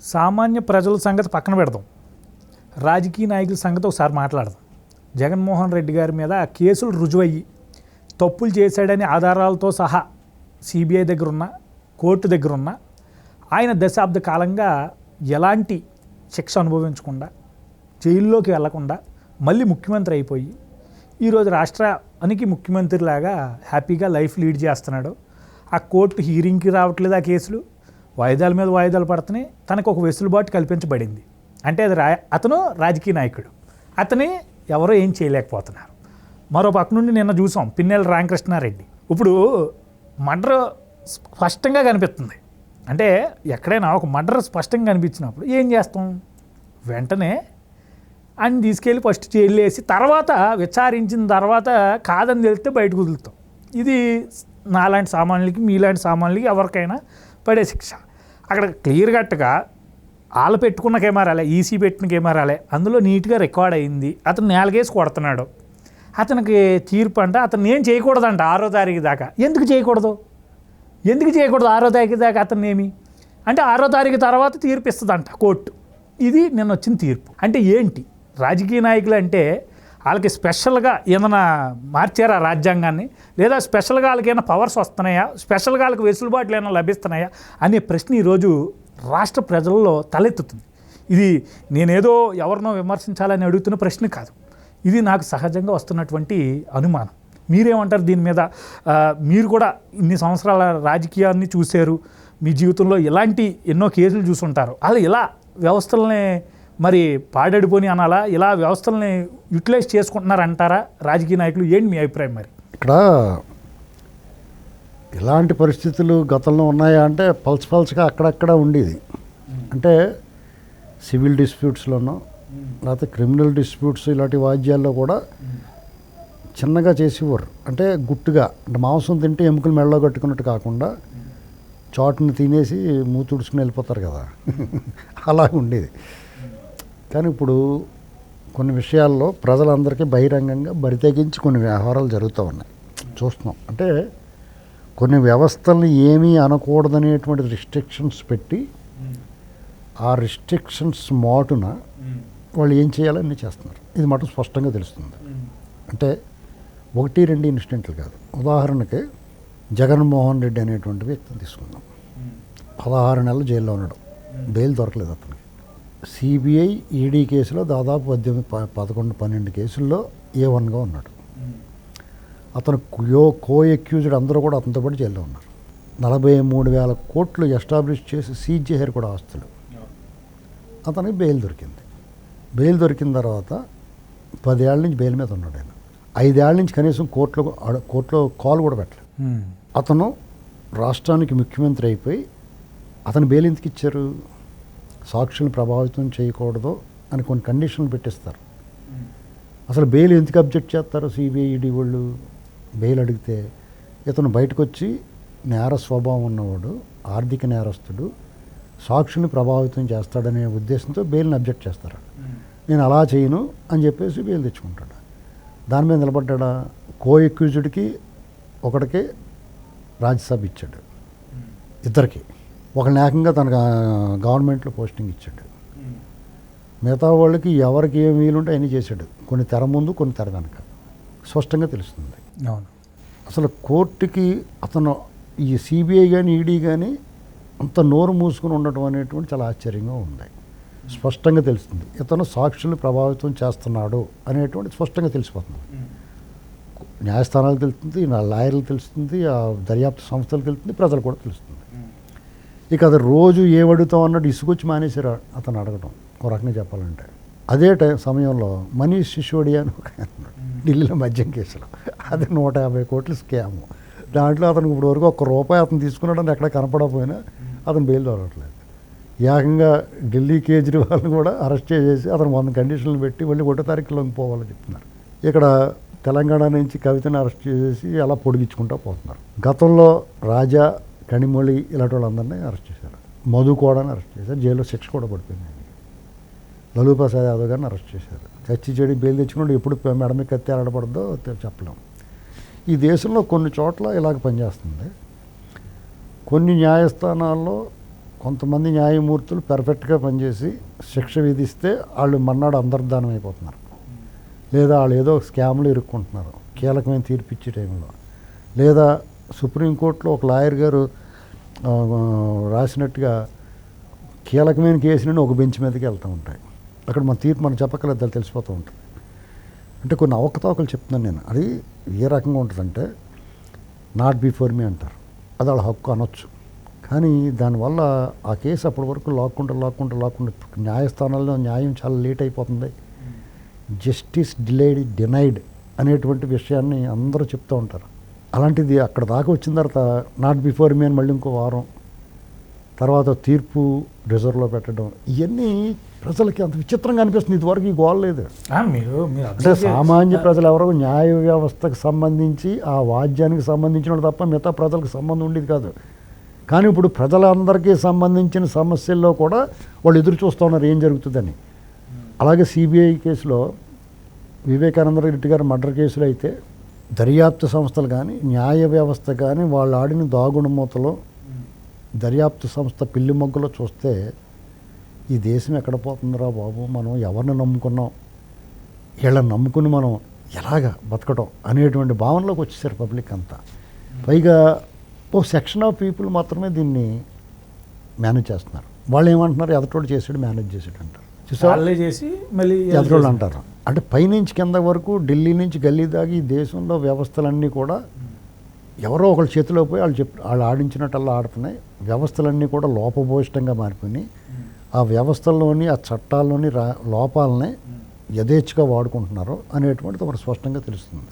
సామాన్య ప్రజల సంగతి పక్కన పెడదాం, రాజకీయ నాయకుల సంగతి ఒకసారి మాట్లాడదాం. జగన్మోహన్ రెడ్డి గారి మీద కేసులు రుజువయ్యి తప్పులు చేశాడని ఆధారాలతో సహా సిబిఐ దగ్గర ఉన్న, కోర్టు దగ్గర ఉన్న ఆయన దశాబ్ద కాలంగా ఎలాంటి శిక్ష అనుభవించకుండా, జైల్లోకి వెళ్లకుండా మళ్ళీ ముఖ్యమంత్రి అయిపోయి ఈరోజు రాష్ట్రానికి ముఖ్యమంత్రిలాగా హ్యాపీగా లైఫ్ లీడ్ చేస్తున్నాడు. ఆ కోర్టు హీరింగ్కి రావట్లేదు, ఆ కేసులు వాయిదాల మీద వాయిదాలు పడుతున్నాయి. తనకు ఒక వెసులుబాటు కల్పించబడింది. అంటే అది అతను రాజకీయ నాయకుడు, అతని ఎవరో ఏం చేయలేకపోతున్నారు. మరో పక్క నుండి నిన్న చూసాం పిన్నెల రామకృష్ణారెడ్డి. ఇప్పుడు మర్డర్ స్పష్టంగా కనిపిస్తుంది. అంటే ఎక్కడైనా ఒక మర్డర్ స్పష్టంగా కనిపించినప్పుడు ఏం చేస్తాం? వెంటనే ఆయన తీసుకెళ్ళి ఫస్ట్ జైలు వేసి తర్వాత విచారించిన తర్వాత కాదని తెలిస్తే బయటకు వదులుతాం. ఇది నాలాంటి సామాన్యులకి, మీలాంటి సామాన్యులకి ఎవరికైనా పడే శిక్ష. అక్కడ క్లియర్ కట్గా వాళ్ళు పెట్టుకున్న కెమెరాలే, ఈసీ పెట్టిన కెమెరాలే, అందులో నీట్గా రికార్డ్ అయింది. అతను నేలకేసి కొడుతున్నాడు. అతనికి తీర్పు అంటే అతను ఏం చేయకూడదంట 6వ తారీఖు దాకా. ఎందుకు చేయకూడదు 6వ తారీఖు దాకా అతను ఏమి అంటే 6వ తారీఖు తర్వాత తీర్పు ఇస్తుందంట కోర్టు. ఇది నిన్న వచ్చిన తీర్పు. అంటే ఏంటి? రాజకీయ నాయకులు అంటే వాళ్ళకి స్పెషల్గా ఏమైనా మార్చారా రాజ్యాంగాన్ని? లేదా స్పెషల్గా వాళ్ళకి ఏమైనా పవర్స్ వస్తున్నాయా? స్పెషల్గా వాళ్ళకి వెసులుబాట్లు ఏమైనా లభిస్తున్నాయా అనే ప్రశ్న ఈరోజు రాష్ట్ర ప్రజల్లో తలెత్తుతుంది. ఇది నేనేదో ఎవరినో విమర్శించాలని అడుగుతున్న ప్రశ్న కాదు. ఇది నాకు సహజంగా వస్తున్నటువంటి అనుమానం. మీరేమంటారు దీని మీద? మీరు కూడా ఇన్ని సంవత్సరాల రాజకీయాన్ని చూశారు, మీ జీవితంలో ఇలాంటి ఎన్నో కేసులు చూసుంటారు. అలా ఇలా వ్యవస్థలని మరి పాడడిపోని అనాలా, ఇలా వ్యవస్థలని యూటిలైజ్ చేసుకుంటున్నారంటారా రాజకీయ నాయకులు? ఏంటి మీ అభిప్రాయం? మరి ఇక్కడ ఇలాంటి పరిస్థితులు గతంలో ఉన్నాయా అంటే పల్స్గా అక్కడక్కడ ఉండేది. అంటే సివిల్ డిస్ప్యూట్స్లోనో లేకపోతే క్రిమినల్ డిస్ప్యూట్స్ ఇలాంటి వాద్యాల్లో కూడా చిన్నగా చేసేవారు. అంటే గుట్టుగా, అంటే మాంసం తింటే ఎముకలు మెడలో కట్టుకున్నట్టు కాకుండా చాటుని తినేసి మూతుడుచుకుని వెళ్ళిపోతారు కదా, అలా ఉండేది. కానీ ఇప్పుడు కొన్ని విషయాల్లో ప్రజలందరికీ బహిరంగంగా బరితెగించి కొన్ని వ్యవహారాలు జరుగుతూ ఉన్నాయి, చూస్తున్నాం. అంటే కొన్ని వ్యవస్థల్ని ఏమీ అనకూడదనేటువంటి రిస్ట్రిక్షన్స్ పెట్టి ఆ రిస్ట్రిక్షన్స్ మాటున వాళ్ళు ఏం చేయాలని చేస్తున్నారు. ఇది మటు స్పష్టంగా తెలుస్తుంది. అంటే 1-2 ఇన్సిడెంట్లు కాదు. ఉదాహరణకి జగన్మోహన్ రెడ్డి అనేటువంటి వ్యక్తిని తీసుకుందాం. 16 నెలలు జైల్లో ఉన్నాడు, బెయిల్ దొరకలేదు అతనికి. సిబిఐ ఈడీ కేసులో దాదాపు 11-12 కేసుల్లో A1గా ఉన్నాడు. అతను కో అక్యూజ్డ్ అందరూ కూడా అతనితో పాటు జైల్లో ఉన్నారు. 43,000 కోట్లు ఎస్టాబ్లిష్ చేసి సీజ్ చేశారు కూడా ఆస్తులు. అతనికి బెయిల్ దొరికింది. బెయిల్ దొరికిన తర్వాత 10 ఏళ్ళ నుంచి బెయిల్ మీద ఉన్నాడు ఆయన. 5 ఏళ్ళ నుంచి కనీసం కోర్టులో కాల్ కూడా పెట్టలేదు. అతను రాష్ట్రానికి ముఖ్యమంత్రి అయిపోయి అతను బెయిల్ ఎందుకు ఇచ్చారు? సాక్షులను ప్రభావితం చేయకూడదు అని కొన్ని కండిషన్లు పెట్టిస్తారు. అసలు బెయిల్ ఎందుకు అబ్జెక్ట్ చేస్తారు సిబిఐ ఈడీ వాళ్ళు? బెయిల్ అడిగితే ఇతను బయటకు వచ్చి నేర స్వభావం ఉన్నవాడు, ఆర్థిక నేరస్తుడు, సాక్షుల్ని ప్రభావితం చేస్తాడనే ఉద్దేశంతో బెయిల్ని అబ్జెక్ట్ చేస్తారు. నేను అలా చేయను అని చెప్పేసి బెయిల్ తెచ్చుకుంటాడు. దాని మీద నిలబడ్డా. కో అక్యూజ్డ్కి ఒకటికి రాజ్యసభ ఇచ్చాడు, ఇద్దరికి. ఒకరిని ఏకంగా తన గవర్నమెంట్లో పోస్టింగ్ ఇచ్చాడు. మిగతా వాళ్ళకి ఎవరికి ఏం వీలుంటే అన్నీ చేశాడు. కొన్ని తెర ముందు, కొన్ని తెర వెనక స్పష్టంగా తెలుస్తుంది. అవును. అసలు కోర్టుకి అతను ఈ సిబిఐ కానీ ఈడీ కానీ అంత నోరు మూసుకుని ఉండటం అనేటువంటి చాలా ఆశ్చర్యంగా ఉంది. స్పష్టంగా తెలుస్తుంది ఇతను సాక్షులు ప్రభావితం చేస్తున్నాడు అనేటువంటి స్పష్టంగా తెలిసిపోతుంది. న్యాయస్థానాలకు తెలుస్తుంది, నా లాయర్లకు తెలుస్తుంది, ఆ దర్యాప్తు సంస్థలకు తెలుస్తుంది, ప్రజలు కూడా తెలుస్తుంది. ఇక అది రోజు ఏమడుగుతాం అన్నట్టు ఇసుకొచ్చి మానేశారు అతను అడగడం, ఒక రకంగా చెప్పాలంటే. అదే సమయంలో మనీష్ సిసోడియా అని ఒక ఢిల్లీలో మద్యం కేసులో, అది 150 కోట్లు స్కాము. దాంట్లో అతనికి ఇప్పుడు వరకు ₹1 అతను తీసుకున్నాడని ఎక్కడ కనపడకపోయినా అతను బెయిల్ దొరకట్లేదు. ఏకంగా ఢిల్లీ కేజ్రీవాల్ని కూడా అరెస్ట్ చేసేసి అతను 100 కండిషన్లు పెట్టి మళ్ళీ 1వ తారీఖులో పోవాలని చెప్తున్నారు. ఇక్కడ తెలంగాణ నుంచి కవితను అరెస్ట్ చేసేసి అలా పొడిగించుకుంటూ పోతున్నారు. గతంలో రాజా, కనిమొళి ఇలాంటి వాళ్ళందరినీ అరెస్ట్ చేశారు. మధు కూడాని అరెస్ట్ చేశారు, జైల్లో శిక్ష కూడా పడిపోయింది. లలూ ప్రసాద్ యాదవ్ గారిని అరెస్ట్ చేశారు. చచ్చి చెడి బెయిల్ తెచ్చుకుంటే ఎప్పుడు మెడమి కత్తి ఆడపడదో చెప్పలేం. ఈ దేశంలో కొన్ని చోట్ల ఇలాగ పనిచేస్తుంది. కొన్ని న్యాయస్థానాల్లో కొంతమంది న్యాయమూర్తులు పెర్ఫెక్ట్గా పనిచేసి శిక్ష విధిస్తే వాళ్ళు మన్నాడు అంతర్ధానం అయిపోతున్నారు, లేదా వాళ్ళు ఏదో స్కామ్లు ఇరుక్కుంటున్నారు కీలకమైన తీర్పు ఇచ్చే టైంలో, లేదా సుప్రీంకోర్టులో ఒక లాయర్ గారు రాసినట్టుగా కీలకమైన కేసు నుండి ఒక బెంచ్ మీదకి వెళ్తూ ఉంటాయి. అక్కడ మన తీర్పు మనం చెప్పక్కర్లేదు, తెలిసిపోతూ ఉంటుంది. అంటే కొన్ని అవకతవకలు చెప్తున్నాను నేను. అది ఏ రకంగా ఉంటుందంటే నాట్ బిఫోర్ మీ అంటారు, అది వాళ్ళ హక్కు అనొచ్చు. కానీ దానివల్ల ఆ కేసు అప్పటి వరకు లాక్కుంటూ న్యాయస్థానాల్లో న్యాయం చాలా లేట్ అయిపోతుంది. జస్టిస్ డినైడ్ అనేటువంటి విషయాన్ని అందరూ చెప్తూ ఉంటారు. అలాంటిది అక్కడ దాకా వచ్చిన తర్వాత నాట్ బిఫోర్ మీ అని మళ్ళీ ఇంకో వారం తర్వాత తీర్పు రిజర్వ్లో పెట్టడం, ఇవన్నీ ప్రజలకి అంత విచిత్రంగా అనిపిస్తుంది. ఇదివరకు ఈ గోల్ లేదు. మీరు అంటే సామాన్య ప్రజలు ఎవరో న్యాయ వ్యవస్థకు సంబంధించి ఆ వాద్యానికి సంబంధించిన తప్ప మిగతా ప్రజలకు సంబంధం ఉండేది కాదు. కానీ ఇప్పుడు ప్రజలందరికీ సంబంధించిన సమస్యల్లో కూడా వాళ్ళు ఎదురు చూస్తూ ఉన్నారు ఏం జరుగుతుందని. అలాగే సిబిఐ కేసులో వివేకానంద రెడ్డి గారి మర్డర్ కేసులో అయితే దర్యాప్తు సంస్థలు కానీ న్యాయ వ్యవస్థ కానీ వాళ్ళు ఆడిన దాగుడు మూతలో దర్యాప్తు సంస్థ పిల్లి మొగ్గులో చూస్తే ఈ దేశం ఎక్కడ పోతుందిరా బాబు, మనం ఎవరిని నమ్ముకున్నాం, వీళ్ళని నమ్ముకుని మనం ఎలాగా బతకటం అనేటువంటి భావనలోకి వచ్చేసారు పబ్లిక్ అంతా. పైగా ఓ సెక్షన్ ఆఫ్ పీపుల్ మాత్రమే దీన్ని మేనేజ్ చేస్తున్నారు. వాళ్ళు ఏమంటున్నారు, ఎదటోడు చేసాడు మేనేజ్ చేసాడు అంటారు, చేసి మళ్ళీ ఎదటోళ్ళు అంటారు. అంటే పైనుంచి కింద వరకు ఢిల్లీ నుంచి గల్లీ దాకా ఈ దేశంలో వ్యవస్థలన్నీ కూడా ఎవరో ఒకళ్ళ చేతిలో పోయి వాళ్ళు ఆడించినట్టల్లా ఆడుతున్నాయి. వ్యవస్థలన్నీ కూడా లోపభూయిష్టంగా మారిపోయినాయి. ఆ వ్యవస్థల్లోని ఆ చట్టాల్లోని లోపాలని యథేచ్ఛగా వాడుకుంటున్నారు అనేటువంటిది ఒకటి స్పష్టంగా తెలుస్తుంది.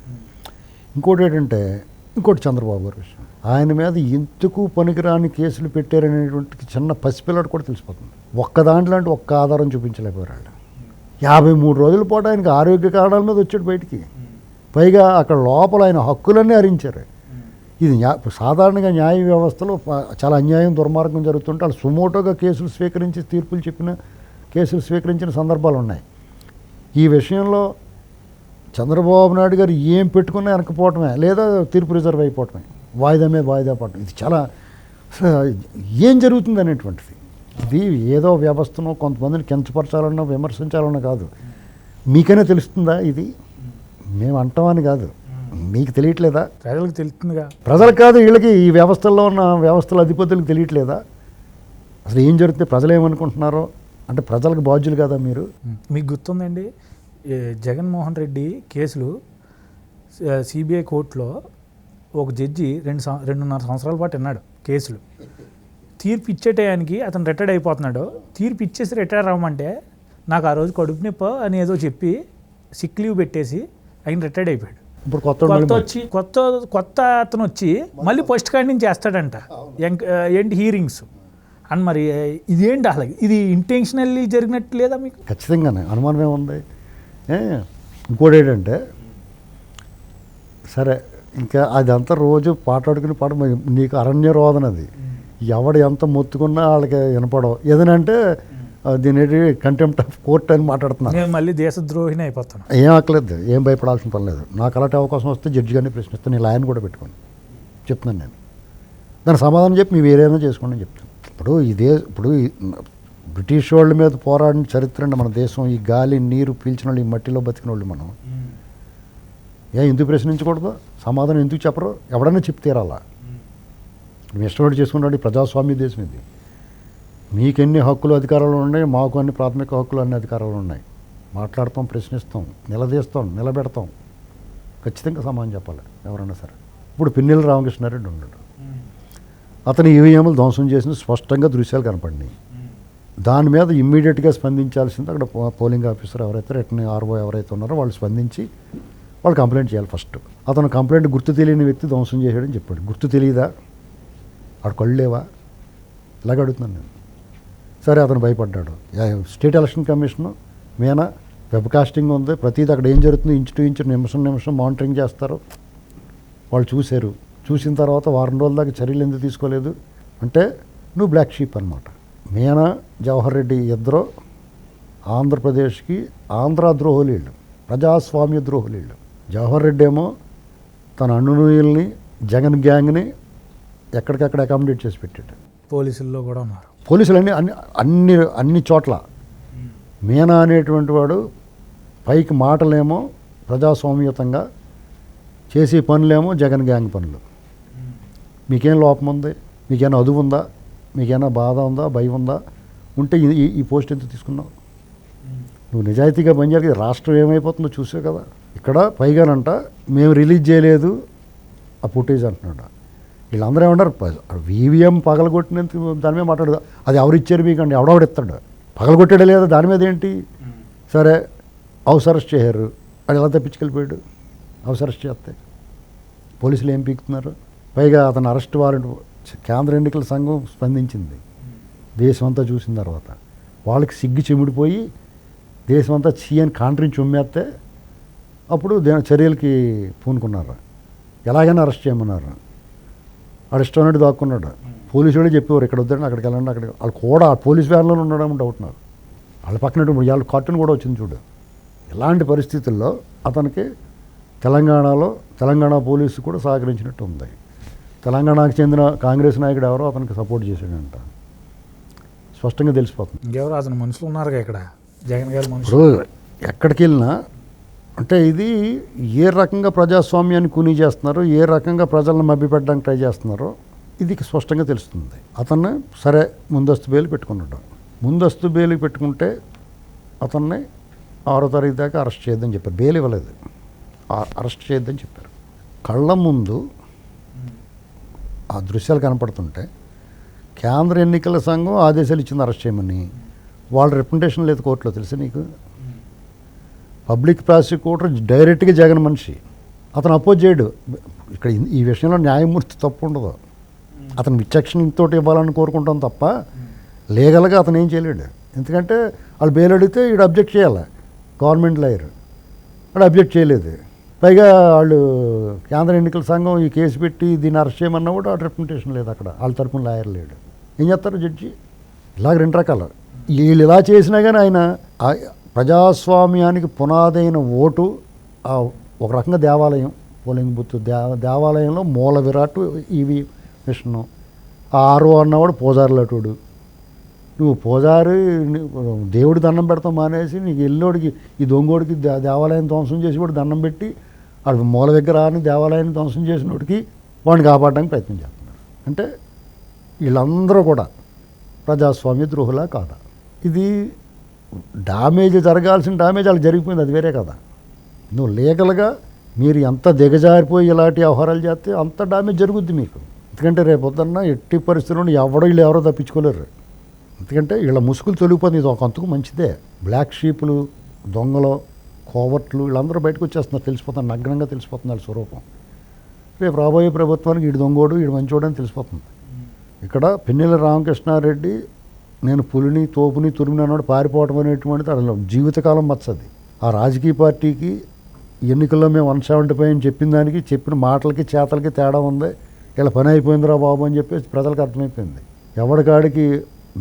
ఇంకోటి ఏంటంటే చంద్రబాబు గారి విషయం, ఆయన మీద ఎందుకు పనికిరాని కేసులు పెట్టారనేటువంటి చిన్న పసిపిల్లడు కూడా తెలిసిపోతుంది. ఒక్క దాంట్లో అంటే ఒక్క ఆధారం చూపించలేకపోయారు వాళ్ళు. 53 రోజుల పాటు ఆయనకి ఆరోగ్య కారణాల మీద వచ్చాడు బయటికి. పైగా అక్కడ లోపల ఆయన హక్కులన్నీ హరించారు. ఇది సాధారణంగా న్యాయ వ్యవస్థలో చాలా అన్యాయం దుర్మార్గం జరుగుతుంటే వాళ్ళు సుమోటోగా కేసులు స్వీకరించి కేసులు స్వీకరించిన సందర్భాలు ఉన్నాయి. ఈ విషయంలో చంద్రబాబు నాయుడు గారు ఏం పెట్టుకున్నా వెనకపోవటమే, లేదా తీర్పు రిజర్వ్ అయిపోవటమే, వాయిదా మీద వాయిదా పడటం. ఇది చాలా ఏం జరుగుతుంది అనేటువంటిది. ఇది ఏదో వ్యవస్థను కొంతమందిని కించపరచాలన్నా విమర్శించాలన్నా కాదు, మీకైనా తెలుస్తుందా ఇది? మేము అంటామని కాదు, మీకు తెలియట్లేదా? ప్రజలకు తెలుస్తుందిగా. ప్రజలకు కాదు, వీళ్ళకి ఈ వ్యవస్థల్లో ఉన్న వ్యవస్థల అధిపతులకు తెలియట్లేదా అసలు ఏం జరుగుతుంది, ప్రజలు ఏమనుకుంటున్నారో? అంటే ప్రజలకు బాధ్యులు కదా మీరు. మీకు గుర్తుందండి, జగన్మోహన్ రెడ్డి కేసులు సిబిఐ కోర్టులో ఒక జడ్జి 2.5 సంవత్సరాల పాటు విన్నాడు కేసులు. తీర్పు ఇచ్చే టయానికి అతను రిటైర్డ్ అయిపోతున్నాడు. తీర్పు ఇచ్చేసి రిటైర్ అవ్వమంటే నాకు ఆ రోజు కడుపు నొప్పి అని ఏదో చెప్పి సిక్ లీవ్ పెట్టేసి ఆయన రిటైర్డ్ అయిపోయాడు. ఇప్పుడు కొత్త అతను వచ్చి మళ్ళీ ఫస్ట్ కాడి నుంచి చేస్తాడంట ఏంటి హీరింగ్స్ అని. మరి ఇదేంటి అసలు, ఇది ఇంటెన్షనల్లీ జరిగినట్టు లేదా మీకు? ఖచ్చితంగానే అనుమానం ఏముంది. ఇంకోటి ఏంటంటే సరే ఇంకా అదంతా రోజు పాటాడుకుని నీకు అరణ్య రోదన, అది ఎవడు ఎంత మొత్తుకున్నా వాళ్ళకి వినపడవు. ఏదనంటే దీని కంటెంప్ట్ ఆఫ్ కోర్ట్ అని మాట్లాడుతున్నాను. నేను మళ్ళీ దేశద్రోహిని అయిపోతాను. ఏం అక్కర్లేదు, ఏం భయపడాల్సిన పని లేదు. నాకు అలాంటి అవకాశం వస్తే జడ్జి గారిని ప్రశ్నిస్తాను, నేను లాయర్ని కూడా పెట్టుకోండి చెప్తున్నాను. నేను దానికి సమాధానం చెప్పి మీరు వేరేనా చేసుకోండి అని చెప్తాను. ఇప్పుడు బ్రిటిష్ వాళ్ళ మీద పోరాడిన చరిత్ర అండి మన దేశం. ఈ గాలి నీరు పీల్చిన వాళ్ళు, ఈ మట్టిలో బతికిన వాళ్ళు మనం. ఎందుకు ప్రశ్నించకూడదు? సమాధానం ఎందుకు చెప్పరు? ఎవడన్నా చెప్తేరాలా? మేము ఇష్టపడి చేసుకున్నాడు. ప్రజాస్వామ్య దేశం ఇది. మీకెన్ని హక్కులు అధికారాలు ఉన్నాయి, మాకు అన్ని ప్రాథమిక హక్కులు అన్ని అధికారాలు ఉన్నాయి. మాట్లాడతాం, ప్రశ్నిస్తాం, నిలదీస్తాం, నిలబెడతాం. ఖచ్చితంగా సమాధానం చెప్పాలి ఎవరన్నా సరే. ఇప్పుడు పిన్నెల రామకృష్ణారెడ్డి ఉన్నాడు, అతను ఈవీఎంలు ధ్వంసం చేసిన స్పష్టంగా దృశ్యాలు కనపడినాయి. దాని మీద ఇమ్మీడియట్గా స్పందించాల్సింది అక్కడ పోలింగ్ ఆఫీసర్ ఎవరైతే రిటర్నింగ్ ఆర్ఓ ఎవరైతే ఉన్నారో వాళ్ళు స్పందించి వాళ్ళు కంప్లైంట్ చేయాలి. ఫస్ట్ అతను కంప్లైంట్ గుర్తు తెలియని వ్యక్తి ధ్వంసం చేశాడని చెప్పాడు. గుర్తు తెలియదా? ఆడు కళ్ళేవా? ఇలాగ అడుగుతున్నాను నేను. సరే అతను భయపడ్డాడు. స్టేట్ ఎలక్షన్ కమిషను మేనా వెబ్కాస్టింగ్ ఉంది, ప్రతిదీ అక్కడ ఏం జరుగుతుందో ఇంచు టు ఇంచు నిమిషం మానిటరింగ్ చేస్తారు. వాళ్ళు చూశారు. చూసిన తర్వాత వారం రోజుల దాకా చర్యలు ఎందుకు తీసుకోలేదు అంటే నువ్వు బ్లాక్ షీప్ అనమాట. మీనా జవహర్ రెడ్డి ఇద్దరు ఆంధ్రప్రదేశ్కి ఆంధ్ర ద్రోహులీళ్ళు, ప్రజాస్వామ్య ద్రోహులీళ్ళు. జవహర్ రెడ్డి ఏమో తన అనునూయుల్ని జగన్ గ్యాంగ్ని ఎక్కడికక్కడ అకామిడేట్ చేసి పెట్టాడు. పోలీసుల్లో కూడా ఉన్నారు. పోలీసులు అన్ని చోట్ల మీనా అనేటువంటి వాడు పైకి మాటలేమో ప్రజాస్వామ్యతంగా చేసే పనులేమో జగన్ గ్యాంగ్ పనులు. మీకేం లోపం ఉంది, మీకేమైనా అదువు ఉందా, మీకేమైనా బాధ ఉందా, భయం ఉందా, ఉంటే ఈ పోస్ట్ ఎంత తీసుకున్నావు? నువ్వు నిజాయితీగా పనిచేయాలి. రాష్ట్రం ఏమైపోతుందో చూసే కదా. ఇక్కడ పైగానంట మేము రిలీజ్ చేయలేదు ఆ ఫుటేజ్ అంటున్నాడు. వీళ్ళందరూ ఏమంటారు, ఈవీఎం పగలగొట్టినందుకు దాని మీద మాట్లాడదు. అది ఎవరిచ్చారు మీకు అంటే ఎవడెవడు ఇస్తాడు, పగలగొట్టాడే లేదా దాని మీద ఏంటి? సరే హౌస్ అరెస్ట్ చేశారు, అది ఎలా తప్పించుకెళ్ళిపోయాడు? హౌస్ అరెస్ట్ చేస్తే పోలీసులు ఏం పీకుతున్నారు? పైగా అతను అరెస్ట్ వారెంట్ కేంద్ర ఎన్నికల సంఘం స్పందించింది, దేశం అంతా చూసిన తర్వాత వాళ్ళకి సిగ్గు చిమిడిపోయి దేశమంతా అని కాంట్రించి ఉమ్మేస్తే అప్పుడు చర్యలకి పూనుకున్నారు. ఎలాగైనా అరెస్ట్ చేయమన్నారు. అరెస్ట్ అన్నట్టు దాక్కున్నాడు. పోలీసు వాళ్ళు చెప్పేవారు ఇక్కడ వద్దండి, అక్కడికి వెళ్ళండి, అక్కడికి. వాళ్ళు కూడా ఆ పోలీస్ వ్యాన్లో ఉండడం డౌట్ నాకు. వాళ్ళ పక్కన వాళ్ళ కార్టూన్ కూడా వచ్చింది చూడు. ఇలాంటి పరిస్థితుల్లో అతనికి తెలంగాణ పోలీసు కూడా సహకరించినట్టు ఉంది. తెలంగాణకు చెందిన కాంగ్రెస్ నాయకుడు ఎవరో అతనికి సపోర్ట్ చేశాడంట, స్పష్టంగా తెలిసిపోతుంది. ఇంకెవరు అతను మనుషులు ఉన్నారుగా ఇక్కడ, జగన్ గారు మనుషులు. ఇప్పుడు ఎక్కడికి వెళ్ళినా అంటే ఇది ఏ రకంగా ప్రజాస్వామ్యాన్ని కూనీ చేస్తున్నారో, ఏ రకంగా ప్రజలను మభ్యపెట్టడానికి ట్రై చేస్తున్నారో ఇది స్పష్టంగా తెలుస్తుంది. అతన్ని సరే ముందస్తు బెయిల్ పెట్టుకున్నాడు. ముందస్తు బెయిల్ పెట్టుకుంటే అతన్ని 6వ తారీఖు దాకా అరెస్ట్ చేయొద్దని చెప్పారు. బెయిల్ ఇవ్వలేదు, అరెస్ట్ చేయొద్దని చెప్పారు. కళ్ళ ముందు ఆ దృశ్యాలు కనపడుతుంటే కేంద్ర ఎన్నికల సంఘం ఆదేశాలు ఇచ్చింది అరెస్ట్ చేయమని. వాళ్ళ రిప్రజెంటేషన్ లేదు కోర్టులో, తెలుసు నీకు. పబ్లిక్ ప్రాసిక్యూటర్ డైరెక్ట్గా జగన్ మనిషి, అతను అపోజ్ చేయడు. ఇక్కడ ఈ విషయంలో న్యాయమూర్తి తప్పు ఉండదు. అతను విచక్షణతో ఇవ్వాలని కోరుకుంటాం తప్ప లీగల్గా అతను ఏం చేయలేడు. ఎందుకంటే వాళ్ళు బెయిల్ అడిగితే వీడు అబ్జెక్ట్ చేయాలి, గవర్నమెంట్ లాయర్. వాడు అబ్జెక్ట్ చేయలేదు. పైగా వాళ్ళు కేంద్ర ఎన్నికల సంఘం ఈ కేసు పెట్టి దీన్ని అరెస్ట్ చేయమన్నా కూడా ఆ రిప్రజెంటేషన్ లేదు అక్కడ, వాళ్ళ తరపున లాయర్ లేడు. ఏం చేస్తారు జడ్జి? ఇలాగ 2 రకాలు. వీళ్ళు ఇలా చేసినా కానీ ఆయన ప్రజాస్వామ్యానికి పునాదైన ఓటు ఒక రకంగా దేవాలయం, పోలింగ్ బూత్ దేవాలయంలో మూల విరాట్ ఈవీ మిషను. ఆ ఆర్ఓ అన్నవాడు పూజారి లాంటి. నువ్వు పూజారి దేవుడి దండం పెడతాం మానేసి నీకు ఎల్లోడికి ఈ దొంగోడికి దేవాలయం ధ్వంసం చేసి వాడు దండం పెట్టి వాడు మూల దగ్గర అని దేవాలయాన్ని ధ్వంసం చేసినోడికి వాడిని కాపాడడానికి ప్రయత్నం చేస్తున్నారు. అంటే వీళ్ళందరూ కూడా ప్రజాస్వామ్య ద్రోహులా కాదా? ఇది డ్యామేజ్ జరగాల్సిన డ్యామేజ్ వాళ్ళకి జరిగిపోయింది, అది వేరే కదా. నువ్వు లీగల్గా మీరు ఎంత దిగజారిపోయి ఇలాంటి వ్యవహారాలు చేస్తే అంత డ్యామేజ్ జరుగుద్ది మీకు. ఎందుకంటే రేపొద్దున్న ఎట్టి పరిస్థితుల్లో వీళ్ళు ఎవరో తప్పించుకోలేరు. ఎందుకంటే వీళ్ళ ముసుగులు తొలిగిపోతుంది. ఇది ఒక అంతకు మంచిదే. బ్లాక్ షీపులు, దొంగలు, కోవర్ట్లు వీళ్ళందరూ బయటకు వచ్చేస్తున్నారు, తెలిసిపోతున్నారు, నగ్నంగా తెలిసిపోతుంది వాళ్ళ స్వరూపం. రేపు రాబోయే ప్రభుత్వానికి వీడు దొంగోడు వీడు మంచోడు అని తెలిసిపోతుంది. ఇక్కడ పిన్నెల రామకృష్ణారెడ్డి నేను పులిని తోపుని తురిమినాడు పారిపోవటం అనేటువంటిది అసలు జీవితకాలం మచ్చది. ఆ రాజకీయ పార్టీకి ఎన్నికల్లో మేము 175 అని చెప్పిన దానికి చెప్పిన మాటలకి చేతలకి తేడా ఉంది. ఇలా పని అయిపోయిందిరా బాబు అని చెప్పేసి ప్రజలకు అర్థమైపోయింది. ఎవడికాడికి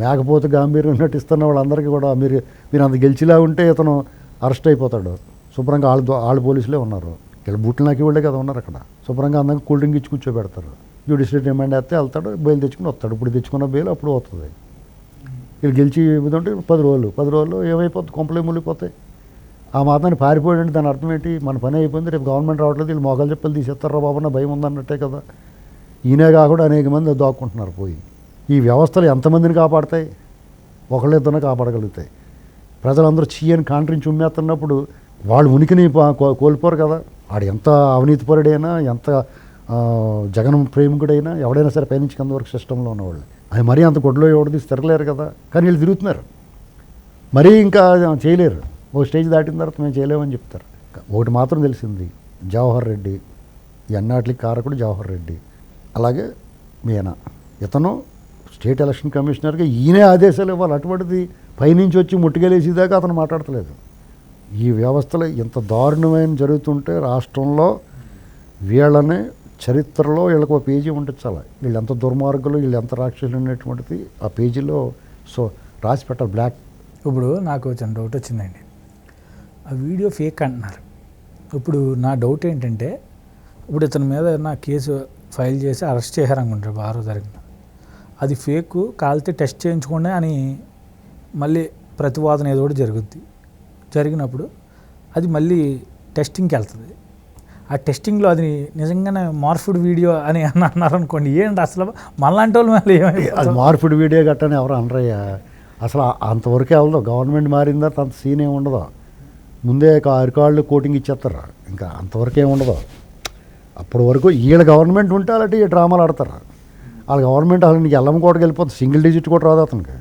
మేకపోతే గాంభీర్యం నటిస్తున్న వాళ్ళందరికీ కూడా మీరు అంత గెలిచిలా ఉంటే ఇతను అరెస్ట్ అయిపోతాడు. శుభ్రంగా వాళ్ళు పోలీసులే ఉన్నారు. ఇలా బూట్లు నాకి వాళ్ళే కదా ఉన్నారు అక్కడ. శుభ్రంగా అందంగా కూల్ డ్రింక్ ఇచ్చి కూర్చోబెడతారు. జ్యుడిషియల్ రిమాండ్ వేస్తే వెళ్తాడు, బెయిల్ తెచ్చుకుని వస్తాడు. ఇప్పుడు తెచ్చుకున్న బెయిల్ అప్పుడు వస్తుంది. వీళ్ళు గెలిచి ఇదంటే 10 రోజులు ఏమైపోతుంది, కొంపలే మునిగిపోతాయి. ఆ మాత్రాన్ని పారిపోయాడంటే దాని అర్థం ఏంటి? మన పని అయిపోయింది, రేపు గవర్నమెంట్ రావట్లేదు, వీళ్ళు మోకాలు చెప్పలు తీసేస్తారా బాబు అన్న భయం ఉందన్నట్టే కదా. ఈయనే కాకుండా అనేక మంది దాక్కుంటున్నారు పోయి. ఈ వ్యవస్థలు ఎంతమందిని కాపాడతాయి? ఒకళ్ళిద్దరిని కాపాడగలుగుతాయి. ప్రజలందరూ చీయని కాంట్రించి ఉమ్మేస్తున్నప్పుడు వాళ్ళు ఉనికిని కోల్పోరు కదా. వాడు ఎంత అవినీతిపరుడైనా, ఎంత జగన్ ప్రేమికుడైనా, ఎవడైనా సరే పైనుంచి కింద వరకు సిస్టంలో ఉన్నవాళ్ళు అది మరీ అంత గొడ్లో ఎవడు తీసి తిరగలేరు కదా. కానీ వీళ్ళు తిరుగుతున్నారు, మరీ ఇంకా చేయలేరు. ఓ స్టేజ్ దాటిన తర్వాత మేము చేయలేమని చెప్తారు. ఒకటి మాత్రం తెలిసింది, జవహర్ రెడ్డి ఈ అన్నాటికి కారకుడు జవహర్ రెడ్డి, అలాగే మీనా. ఇతను స్టేట్ ఎలక్షన్ కమిషనర్గా ఈయనే ఆదేశాలు ఇవ్వాలి. అటువంటిది పైనుంచి వచ్చి ముట్టుకెళ్ళేసేదాకా అతను మాట్లాడతలేదు. ఈ వ్యవస్థలో ఇంత దారుణమైన జరుగుతుంటే రాష్ట్రంలో వీళ్ళని చరిత్రలో వీళ్ళకు ఒక పేజీ ఉండించాలి. వీళ్ళు ఎంత దుర్మార్గులు, వీళ్ళు ఎంత రాక్షసులు అనేటువంటిది ఆ పేజీలో రాసి పెట్టాలి బ్లాక్. ఇప్పుడు నాకు చిన్న డౌట్ వచ్చిందండి. ఆ వీడియో ఫేక్ అంటున్నారు. ఇప్పుడు నా డౌట్ ఏంటంటే, ఇప్పుడు ఇతని మీద నా కేసు ఫైల్ చేసి అరెస్ట్ చేశారనుకుంటారు 6వ తారీఖున. అది ఫేక్, కాలితే టెస్ట్ చేయించుకోండి అని మళ్ళీ ప్రతివాదన ఏదో ఒకటి జరుగుద్ది. జరిగినప్పుడు అది మళ్ళీ టెస్టింగ్కి వెళ్తుంది. ఆ టెస్టింగ్లో అది నిజంగానే మార్ఫుడ్ వీడియో అని అన్నారనుకోండి, ఏంటి అసలు మనలాంటి వాళ్ళు మళ్ళీ అది మార్పుడు వీడియో గట్టని ఎవరు అనరయ్యా. అసలు అంతవరకే వెళ్దాం. గవర్నమెంట్ మారిందా అంత సీన్ ఏమి ఉండదు. ముందే అరికాళ్ళు కోటింగ్ ఇచ్చేస్తారు, ఇంకా అంతవరకే ఉండదు. అప్పటి వరకు వీళ్ళ గవర్నమెంట్ ఉంటే అలాంటి ఈ డ్రామాలు ఆడతారు. వాళ్ళ గవర్నమెంట్ అసలు నీకు ఎల్లమ్మ కోటకి వెళ్ళిపోతుంది, సింగిల్ డిజిట్ కూడా రాదు అతనికి.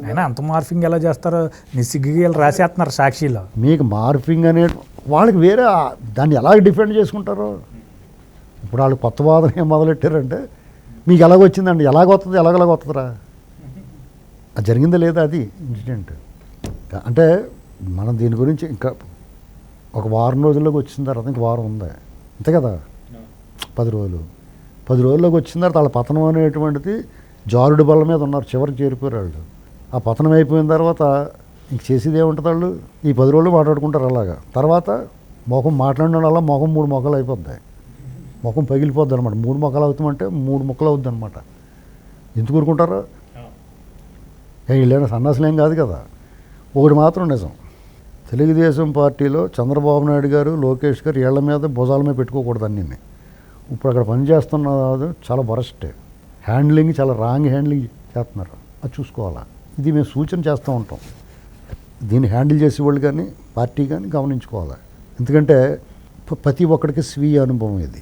అయినా అంత మార్ఫింగ్ ఎలా చేస్తారో నిసిగ్గులు రాసేస్తున్నారు సాక్షిలో. మీకు మార్ఫింగ్ అనే వాళ్ళకి వేరే దాన్ని ఎలా డిఫెండ్ చేసుకుంటారో. ఇప్పుడు వాళ్ళు కొత్త వాదన ఏం మొదలెట్టారంటే మీకు ఎలాగొచ్చిందండి, ఎలాగొస్తుంది ఎలాగొస్తుందిరా, అది జరిగిందా లేదా అది ఇన్సిడెంట్. అంటే మనం దీని గురించి ఇంకా ఒక వారం రోజుల్లోకి వచ్చిన తర్వాత ఇంక వారం ఉంది అంతే కదా, 10 రోజుల్లోకి వచ్చిన తర్వాత వాళ్ళ పతనం అనేటువంటిది జారుడు బల్ల మీద ఉన్నారు, చివరికి చేరిపోయారు వాళ్ళు. ఆ పతనం అయిపోయిన తర్వాత ఇంక చేసేది ఏముంటుంది, వాళ్ళు ఈ 10 రోజులు మాట్లాడుకుంటారు అలాగా. తర్వాత ముఖం మాట్లాడిన వల్ల ముఖం 3 మొక్కలు అయిపోద్ది, ముఖం పగిలిపోద్ది అనమాట. 3 మొక్కలు అవుతామంటే 3 మొక్కలు అవుద్ది అనమాట. ఎందుకు ఊరుకుంటారు? వీళ్ళైనా సన్నాసులు ఏం కాదు కదా. ఒకటి మాత్రం నిజం, తెలుగుదేశం పార్టీలో చంద్రబాబు నాయుడు గారు, లోకేష్ గారు వీళ్ళ మీద భుజాల మీద పెట్టుకోకూడదు అన్నీ. ఇప్పుడు అక్కడ పనిచేస్తున్న చాలా వరస్ట్ హ్యాండ్లింగ్, చాలా రాంగ్ హ్యాండ్లింగ్ చేస్తున్నారు, అది చూసుకోవాలా. ఇది మేము సూచన చేస్తూ ఉంటాం. దీన్ని హ్యాండిల్ చేసేవాళ్ళు కానీ పార్టీ కానీ గమనించుకోవాలి. ఎందుకంటే ప్రతి ఒక్కడికి స్వీయ అనుభవం ఇది.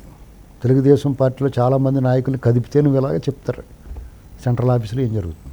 తెలుగుదేశం పార్టీలో చాలామంది నాయకులు కదిపితే నువ్వు ఇలాగే చెప్తారు సెంట్రల్ ఆఫీసులో ఏం జరుగుతుంది.